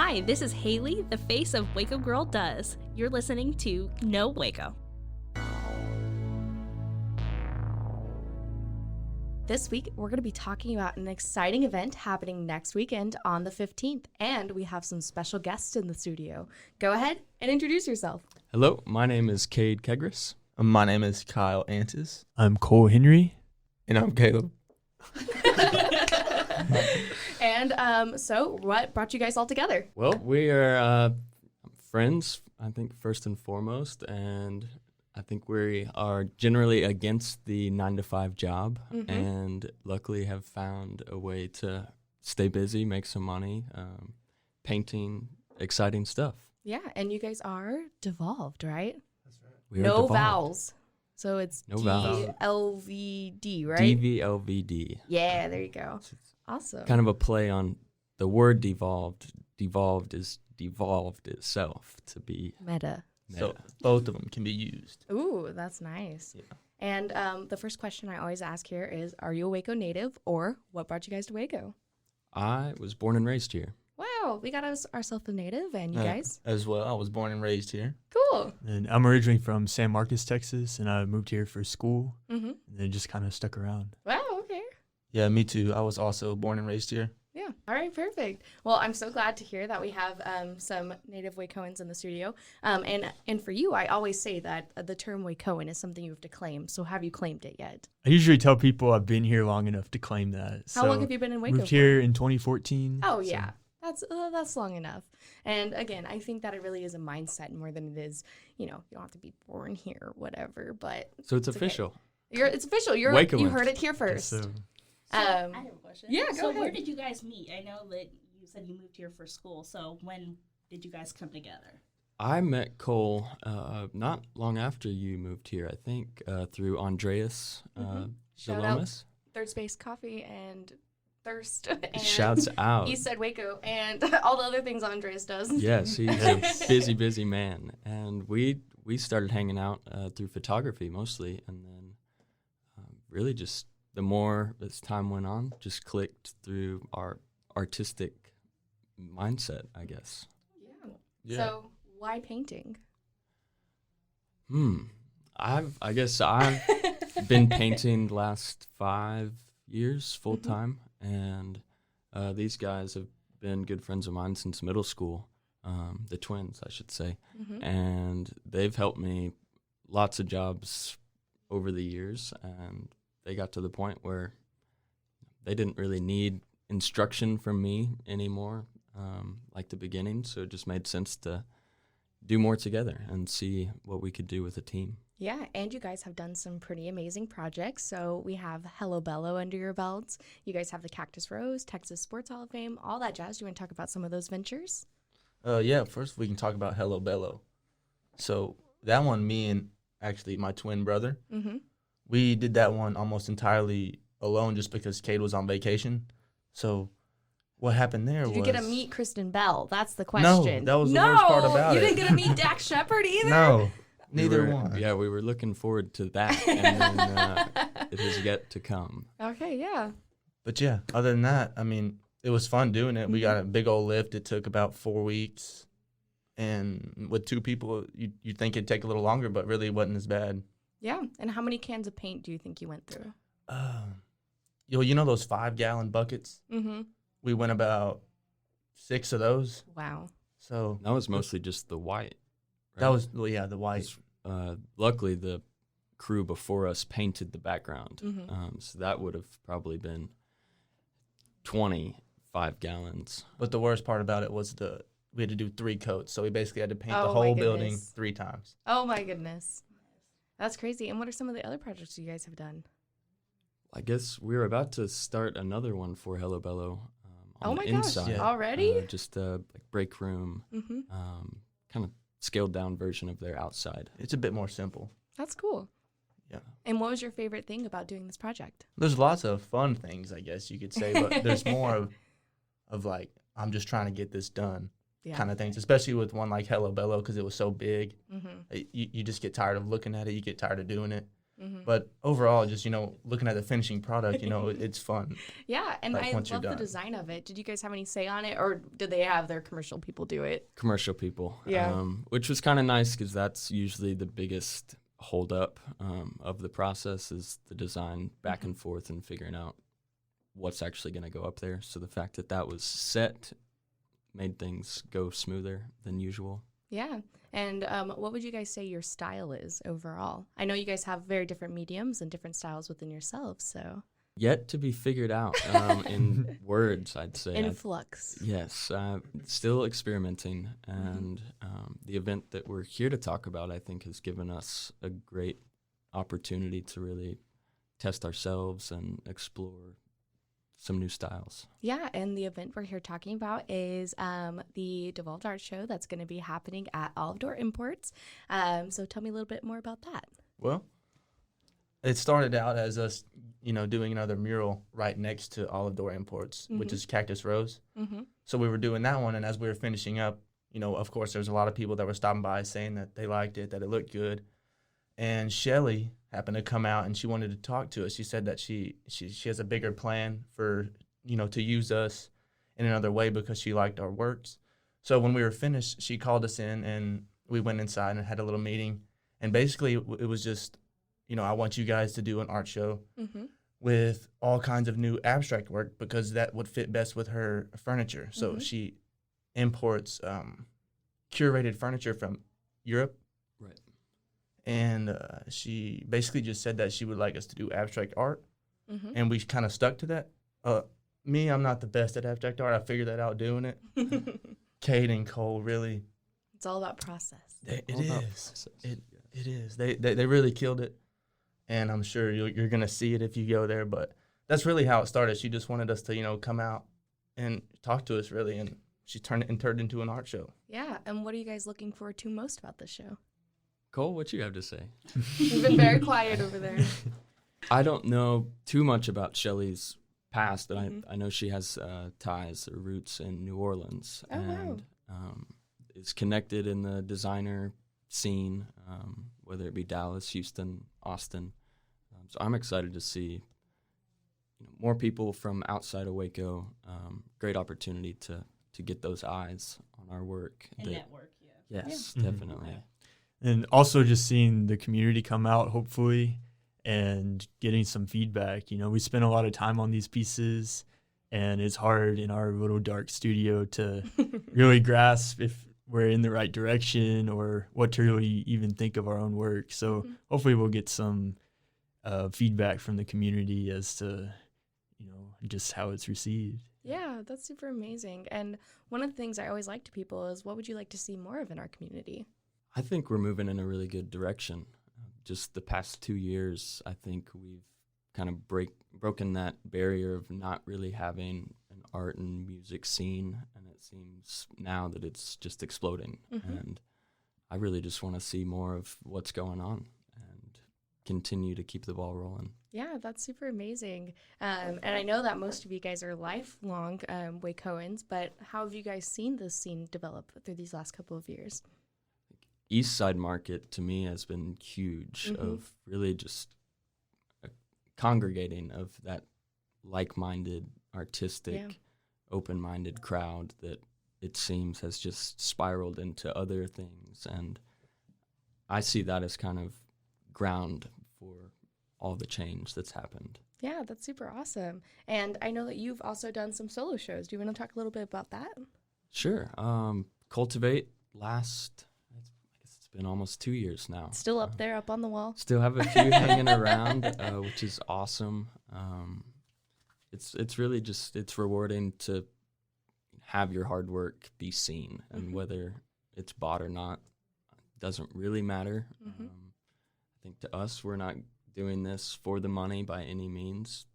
Hi, this is Hailey, the face of Waco Girl Does. You're listening to No Waco. This week, we're going to be talking about an exciting event happening next weekend on the 15th, and we have some special guests in the studio. Go ahead and introduce yourself. Hello, my name is Cade Kegris. My name is Kyle Antis. I'm Cole Henry. And I'm Caleb. And so what brought you guys all together? Well, we are friends, I think, first and foremost, and I think we are generally against the 9-to-5 job, and luckily have found a way to stay busy, make some money, painting exciting stuff. Yeah, and you guys are devolved, right? That's right. We are no devolved. vowels. So it's No vowels. DVLVD, right? DVLVD. Yeah, there you go. Awesome. Kind of a play on the word devolved. Devolved is devolved itself to be Meta. So both of them can be used. Ooh, that's nice. Yeah. And the first question I always ask here is, are you a Waco native, or what brought you guys to Waco? I was born and raised here. Wow, we got ourselves a native, and you guys? As well. I was born and raised here. Cool. And I'm originally from San Marcos, Texas, and I moved here for school, Mm-hmm. and then just kind of stuck around. Wow, okay. Yeah, me too. I was also born and raised here. Yeah. All right, perfect. Well, I'm so glad to hear that we have some native Wacoans in the studio. And for you, I always say that the term Wacoan is something you have to claim. So have you claimed it yet? I usually tell people I've been here long enough to claim that. How long have you been in Waco? Moved here in 2014. Oh, yeah. That's long enough. And again, I think that it really is a mindset more than it is, you don't have to be born here or whatever, but So it's official. Okay. It's official. You Wacoans. heard it here first. So, I have a question. Yeah, go So ahead. where did you guys meet? I know that you said you moved here for school. So when did you guys come together? I met Cole not long after you moved here, I think, through Andreas Shout out Zalomas. Third Space Coffee and Thirst. And Shouts out. East Side Waco and all the other things Andres does. Yes, he's a busy, busy man. And we started hanging out through photography mostly, and then really just the more as time went on, just clicked through our artistic mindset, I guess. Yeah. So why painting? I guess I've been painting the last 5 years full time, and these guys have been good friends of mine since middle school, the twins, I should say, and they've helped me lots of jobs over the years, and they got to the point where they didn't really need instruction from me anymore, like the beginning, so it just made sense to do more together and see what we could do with a team. Yeah, and you guys have done some pretty amazing projects. So we have Hello Bello under your belts. You guys have the Cactus Rose, Texas Sports Hall of Fame, all that jazz. Do you want to talk about some of those ventures? Yeah, first we can talk about Hello Bello. So that one, me and actually my twin brother, we did that one almost entirely alone just because Cade was on vacation. So what happened there was... Did you get to meet Kristen Bell? That's the question. No, that was the worst part about you it. didn't get to meet Dax Shepard either? No, neither we were, one. Yeah, we were looking forward to that, and then it has yet to come. Okay, yeah. But yeah, other than that, I mean, it was fun doing it. We got a big old lift. It took about 4 weeks. And with 2 people, you'd think it'd take a little longer, but really it wasn't as bad. Yeah, and how many cans of paint do you think you went through? You know those 5-gallon buckets? Mm-hmm. We went about 6 of those. Wow. So That was mostly just the white. Right? that was, well, yeah, the white. Luckily, the crew before us painted the background, Mm-hmm. so that would have probably been 25 gallons. But the worst part about it was we had to do 3 coats. So we basically had to paint Oh, the my whole building goodness. 3 times. Oh, my goodness. That's crazy. And what are some of the other projects you guys have done? I guess we're about to start another one for Hello Bello on Oh, the my gosh. inside. Yeah. Already? Just a break room, Mm-hmm. kind of scaled down version of their outside. It's a bit more simple. That's cool. Yeah. And what was your favorite thing about doing this project? There's lots of fun things, I guess you could say, but there's more of like, I'm just trying to get this done Yeah. kind of things, especially with one like Hello Bello because it was so big. Mm-hmm. You just get tired of looking at it. You get tired of doing it. But overall, just, looking at the finishing product, it's fun. Yeah, and Like, I once you're love the done. design of it. Did you guys have any say on it, or did they have their commercial people do it? Commercial people. Yeah. Which was kind of nice because that's usually the biggest holdup of the process is the design back and forth and figuring out what's actually going to go up there. So the fact that that was set made things go smoother than usual. Yeah. And what would you guys say your style is overall? I know you guys have very different mediums and different styles within yourselves, so. Yet to be figured out in words, I'd say. In flux. Yes, still experimenting. And the event that we're here to talk about, I think, has given us a great opportunity to really test ourselves and explore some new styles. Yeah, and the event we're here talking about is the Devolved Art Show that's going to be happening at Olive Door Imports. So tell me a little bit more about that. Well, it started out as us, doing another mural right next to Olive Door Imports, which is Cactus Rose. So we were doing that one, and as we were finishing up, of course, there's a lot of people that were stopping by saying that they liked it, that it looked good. And Shelly happened to come out, and she wanted to talk to us. She said that she has a bigger plan for, to use us in another way because she liked our works. So when we were finished, she called us in, and we went inside and had a little meeting. And basically, it was just, I want you guys to do an art show with all kinds of new abstract work because that would fit best with her furniture. So she imports curated furniture from Europe. Right. And she basically just said that she would like us to do abstract art. And we kind of stuck to that. Me, I'm not the best at abstract art. I figured that out doing it. Cade and Cole really. It's all about process. It is. They really killed it. And I'm sure you're going to see it if you go there. But that's really how it started. She just wanted us to, come out and talk to us, really. And she turned it into an art show. Yeah. And what are you guys looking forward to most about this show? Cole, what you have to say? You've been very quiet over there. I don't know too much about Shelly's past, but I know she has ties or roots in New Orleans and is connected in the designer scene, whether it be Dallas, Houston, Austin. So I'm excited to see more people from outside of Waco. Great opportunity to get those eyes on our work. And network, Yes, definitely. And also just seeing the community come out, hopefully, and getting some feedback. We spend a lot of time on these pieces, and it's hard in our little dark studio to really grasp if we're in the right direction or what to really even think of our own work. So hopefully we'll get some feedback from the community as to, just how it's received. Yeah, that's super amazing. And one of the things I always like to people is, what would you like to see more of in our community? I think we're moving in a really good direction. Just the past 2 years, I think we've kind of broken that barrier of not really having an art and music scene, and it seems now that it's just exploding. And I really just want to see more of what's going on and continue to keep the ball rolling. Yeah, that's super amazing. And I know that most of you guys are lifelong Wacoans, but how have you guys seen this scene develop through these last couple of years? East Side Market to me has been huge of really just congregating of that like-minded, artistic, open-minded crowd that it seems has just spiraled into other things. And I see that as kind of ground for all the change that's happened. Yeah, that's super awesome. And I know that you've also done some solo shows. Do you want to talk a little bit about that? Sure. Cultivate last... It's been almost 2 years now. Still up there, up on the wall. Still have a few hanging around, which is awesome. It's really just, it's rewarding to have your hard work be seen, and whether it's bought or not doesn't really matter. I think to us, we're not doing this for the money by any means.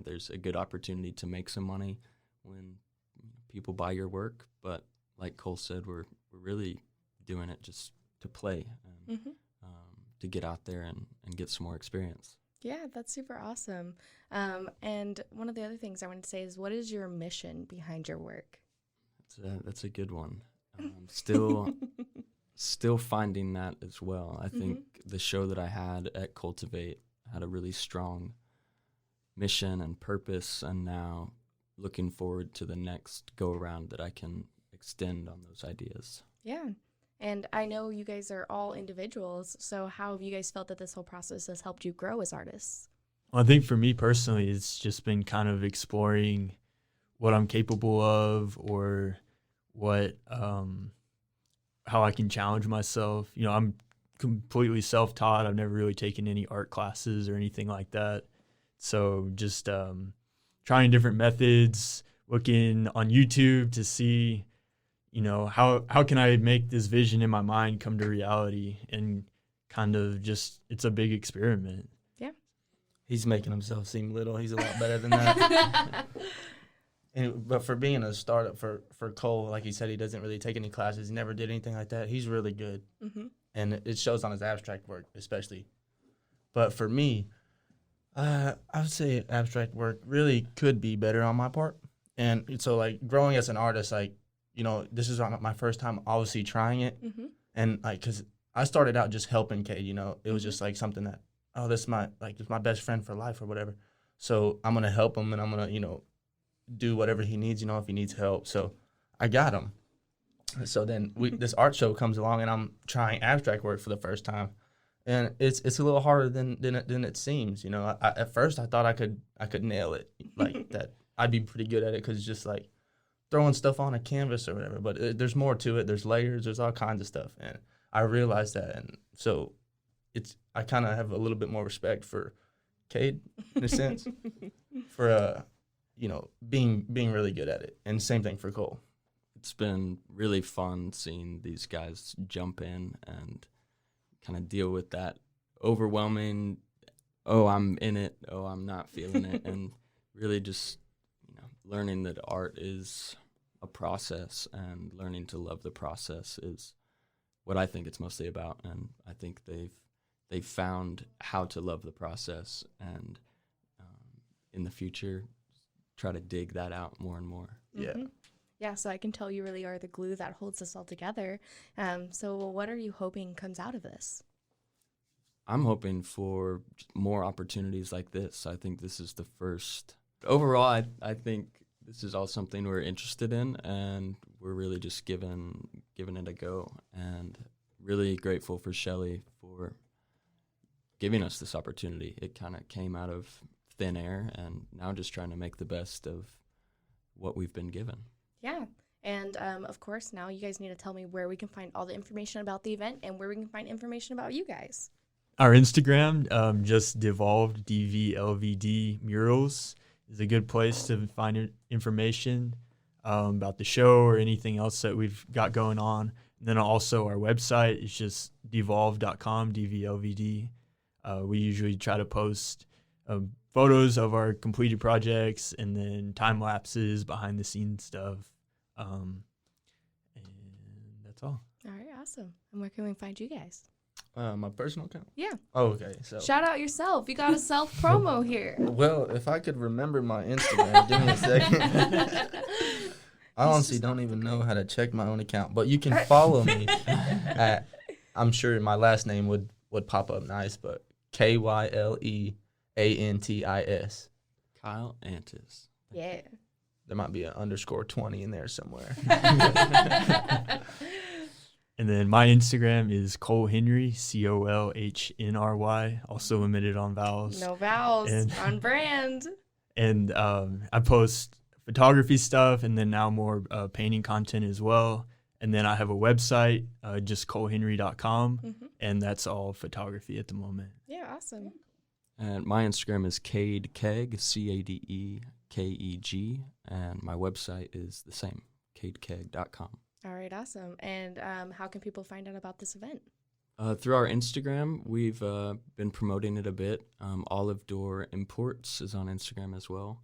There's a good opportunity to make some money when people buy your work, but like Cole said, we're really doing it just to play and to get out there and get some more experience. Yeah, that's super awesome. And one of the other things I wanted to say is, what is your mission behind your work? That's a good one. Still finding that as well. I think the show that I had at Cultivate had a really strong mission and purpose, and now looking forward to the next go around that I can extend on those ideas. Yeah. And I know you guys are all individuals, so how have you guys felt that this whole process has helped you grow as artists? Well, I think for me personally, it's just been kind of exploring what I'm capable of, or what how I can challenge myself. You know, I'm completely self-taught. I've never really taken any art classes or anything like that. So just trying different methods, looking on YouTube to see, you know, how can I make this vision in my mind come to reality, and kind of just, it's a big experiment. Yeah. He's making himself seem little. He's a lot better than that. But for being a startup, for Cole, like he said, he doesn't really take any classes. He never did anything like that. He's really good. Mm-hmm. And it shows on his abstract work, especially. But for me, I would say abstract work really could be better on my part. And so, like, growing as an artist, like, you know, this is my first time obviously trying it. Mm-hmm. And, like, because I started out just helping Cade, you know. It was just, like, something that, oh, this is my best friend for life or whatever. So I'm going to help him, and I'm going to, you know, do whatever he needs, you know, if he needs help. So I got him. So then this art show comes along, and I'm trying abstract work for the first time. And it's a little harder than it seems, you know. At first I thought I could nail it, like that I'd be pretty good at it, because it's just like throwing stuff on a canvas or whatever. But there's more to it. There's layers. There's all kinds of stuff. And I realized that. And so I kind of have a little bit more respect for Cade, in a sense, for you know, being really good at it. And same thing for Cole. It's been really fun seeing these guys jump in and kind of deal with that overwhelming, oh, I'm in it, oh, I'm not feeling it, and really just, you know, learning that art is a process, and learning to love the process is what I think it's mostly about. And I think they've found how to love the process, and in the future try to dig that out more and more. Mm-hmm. Yeah, so I can tell you really are the glue that holds us all together. So what are you hoping comes out of this? I'm hoping for more opportunities like this. I think this is the first. Overall, I think this is all something we're interested in, and we're really just giving it a go. And really grateful for Shelly for giving us this opportunity. It kind of came out of thin air, and now just trying to make the best of what we've been given. Yeah. And, of course, now you guys need to tell me where we can find all the information about the event and where we can find information about you guys. Our Instagram, just devolved DVLVD murals, is a good place to find information about the show or anything else that we've got going on. And then also our website is just devolve.com, DVLVD. We usually try to post photos of our completed projects, and then time lapses, behind the scenes stuff. And that's all. All right, awesome. And where can we find you guys? My personal account? Yeah. Oh, okay. So Shout out yourself. You got a self-promo here. well, if I could remember my Instagram, give me a second. I honestly don't even know how to check my own account, but you can follow me at, I'm sure my last name would pop up nice, but KYLEANTIS. Kyle Antis. Yeah. There might be an _20 in there somewhere. And then my Instagram is Cole Henry, COLHNRY, also limited on vowels. No vowels. And on brand. And I post photography stuff, and then now more painting content as well. And then I have a website, just colehenry.com, Mm-hmm. and that's all photography at the moment. Yeah, awesome. And my Instagram is Cade Keg, CADEKEG, and my website is the same, cadekeg.com. All right, awesome. And how can people find out about this event? Through our Instagram, we've been promoting it a bit. Olive Door Imports is on Instagram as well.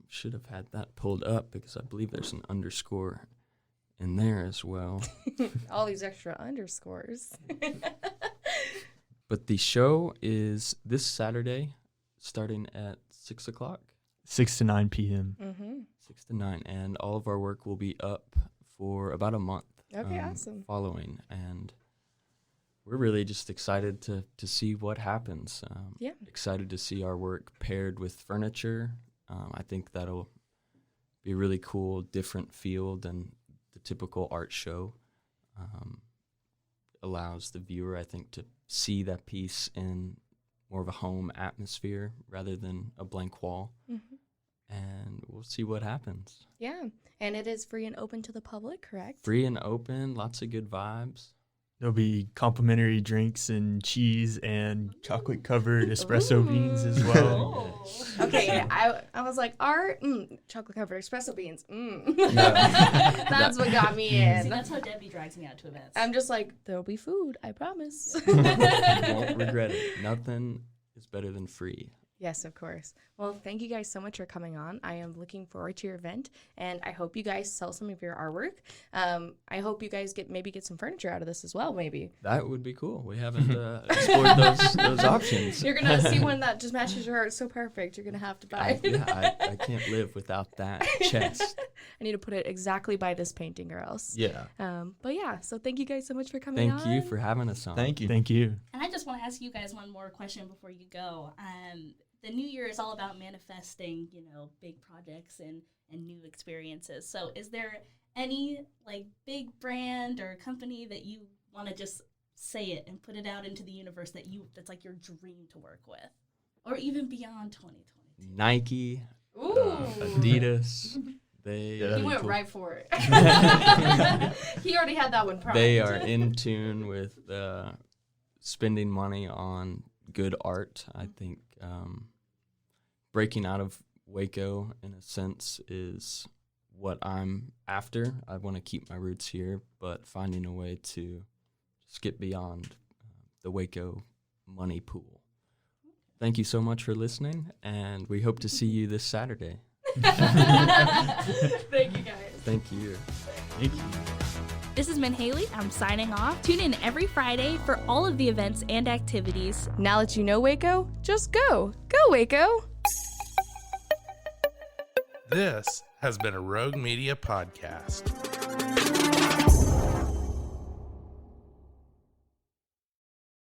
Should have had that pulled up because I believe there's an underscore in there as well. All these extra underscores. But the show is this Saturday, starting at 6 o'clock. 6 to 9 p.m. Mm-hmm. 6 to 9, and all of our work will be up for about a month. Okay, awesome. Following, and we're really just excited to see what happens. Yeah. Excited to see our work paired with furniture. I think that'll be a really cool, different feel than the typical art show. Allows the viewer, I think, to see that piece in more of a home atmosphere rather than a blank wall. Mm-hmm. And we'll see what happens. Yeah. And it is free and open to the public, correct? Free and open, lots of good vibes. There'll be complimentary drinks and cheese and chocolate-covered espresso beans as well. Oh. Okay, I was like, art, chocolate-covered espresso beans, Yeah. That's what got me See, in. that's how Debbie drags me out to events. I'm just like, there'll be food, I promise. You won't regret it. Nothing is better than free. Yes, of course. Well, thank you guys so much for coming on. I am looking forward to your event, and I hope you guys sell some of your artwork. I hope you guys get some furniture out of this as well, maybe. That would be cool. We haven't explored those options. You're going to see one that just matches your art so perfect. You're going to have to buy it. I can't live without that chest. I need to put it exactly by this painting or else. Yeah. But yeah, so thank you guys so much for coming on. Thank you for having us on. Thank you. Thank you. And I just want to ask you guys one more question before you go. The new year is all about manifesting, big projects and new experiences. So is there any big brand or company that you want to just say it and put it out into the universe that's like your dream to work with, or even beyond 2022? Nike, Ooh. Adidas. He Yeah, went cool. right for it. He already had that one primed. They are in tune with spending money on good art. I think breaking out of Waco, in a sense, is what I'm after. I want to keep my roots here, but finding a way to just get beyond the Waco money pool. Thank you so much for listening, and we hope to see you this Saturday. Thank you guys. Thank you. Thank you. This has been Hailey. I'm signing off. Tune in every Friday for all of the events and activities. Now that you know Waco, just go. Go, Waco. This has been a Rogue Media podcast.